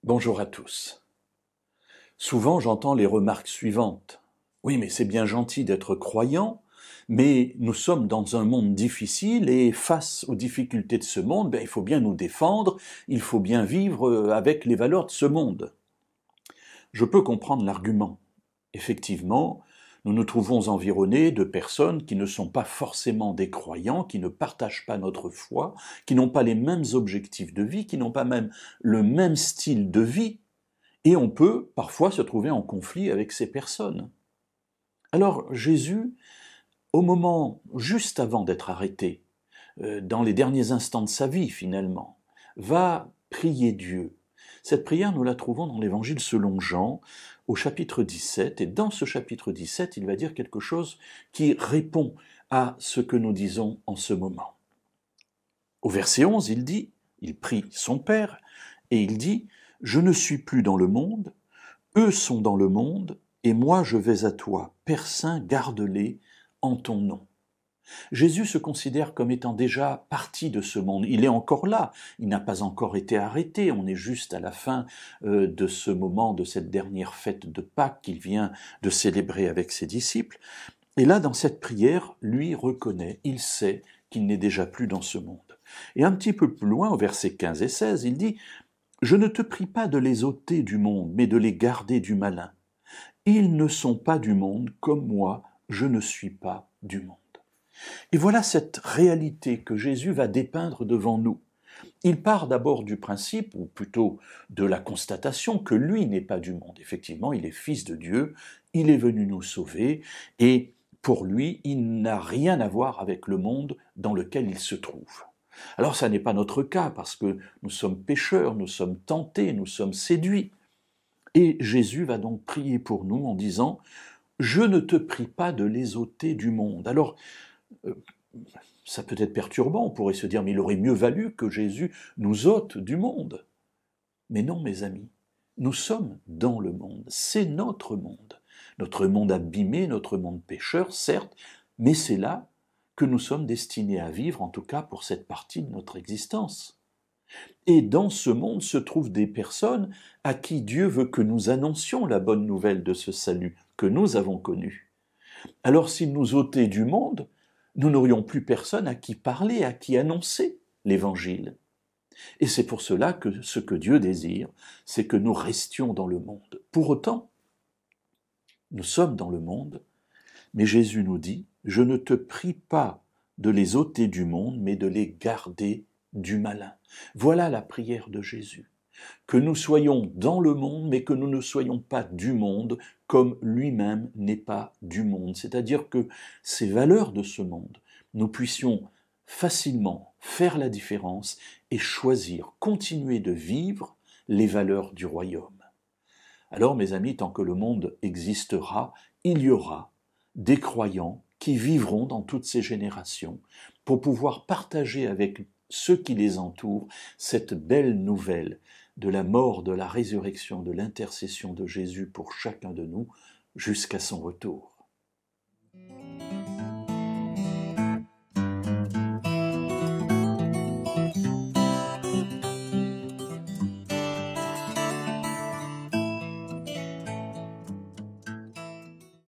Bonjour à tous. Souvent j'entends les remarques suivantes. Oui, mais c'est bien gentil d'être croyant, mais nous sommes dans un monde difficile et face aux difficultés de ce monde, il faut bien nous défendre, il faut bien vivre avec les valeurs de ce monde. Je peux comprendre l'argument. Effectivement, nous nous trouvons environnés de personnes qui ne sont pas forcément des croyants, qui ne partagent pas notre foi, qui n'ont pas les mêmes objectifs de vie, qui n'ont pas même le même style de vie, et on peut parfois se trouver en conflit avec ces personnes. Alors Jésus, au moment juste avant d'être arrêté, dans les derniers instants de sa vie finalement, va prier Dieu. Cette prière, nous la trouvons dans l'Évangile selon Jean, au chapitre 17, et dans ce chapitre 17, il va dire quelque chose qui répond à ce que nous disons en ce moment. Au verset 11, il prie son Père, et il dit « Je ne suis plus dans le monde, eux sont dans le monde, et moi je vais à toi. Père Saint, garde-les en ton nom. » Jésus se considère comme étant déjà parti de ce monde. Il est encore là, il n'a pas encore été arrêté, on est juste à la fin de ce moment, de cette dernière fête de Pâques qu'il vient de célébrer avec ses disciples. Et là, dans cette prière, lui reconnaît, il sait qu'il n'est déjà plus dans ce monde. Et un petit peu plus loin, au verset 15 et 16, il dit « Je ne te prie pas de les ôter du monde, mais de les garder du malin. Ils ne sont pas du monde, comme moi, je ne suis pas du monde. » Et voilà cette réalité que Jésus va dépeindre devant nous. Il part d'abord du principe, ou plutôt de la constatation, que lui n'est pas du monde. Effectivement, il est fils de Dieu, il est venu nous sauver, et pour lui, il n'a rien à voir avec le monde dans lequel il se trouve. Alors ça n'est pas notre cas, parce que nous sommes pécheurs, nous sommes tentés, nous sommes séduits. Et Jésus va donc prier pour nous en disant « Je ne te prie pas de les ôter du monde ». Alors, ça peut être perturbant, on pourrait se dire « mais il aurait mieux valu que Jésus nous ôte du monde ». Mais non, mes amis, nous sommes dans le monde, c'est notre monde abîmé, notre monde pécheur, certes, mais c'est là que nous sommes destinés à vivre, en tout cas pour cette partie de notre existence. Et dans ce monde se trouvent des personnes à qui Dieu veut que nous annoncions la bonne nouvelle de ce salut que nous avons connu. Alors s'il nous ôtait du monde, nous n'aurions plus personne à qui parler, à qui annoncer l'Évangile. Et c'est pour cela que ce que Dieu désire, c'est que nous restions dans le monde. Pour autant, nous sommes dans le monde, mais Jésus nous dit « Je ne te prie pas de les ôter du monde, mais de les garder du malin. » Voilà la prière de Jésus. Que nous soyons dans le monde, mais que nous ne soyons pas du monde, comme lui-même n'est pas du monde. C'est-à-dire que ces valeurs de ce monde, nous puissions facilement faire la différence et choisir, continuer de vivre les valeurs du royaume. Alors, mes amis, tant que le monde existera, il y aura des croyants qui vivront dans toutes ces générations pour pouvoir partager avec ceux qui les entourent cette belle nouvelle de la mort, de la résurrection, de l'intercession de Jésus pour chacun de nous jusqu'à son retour.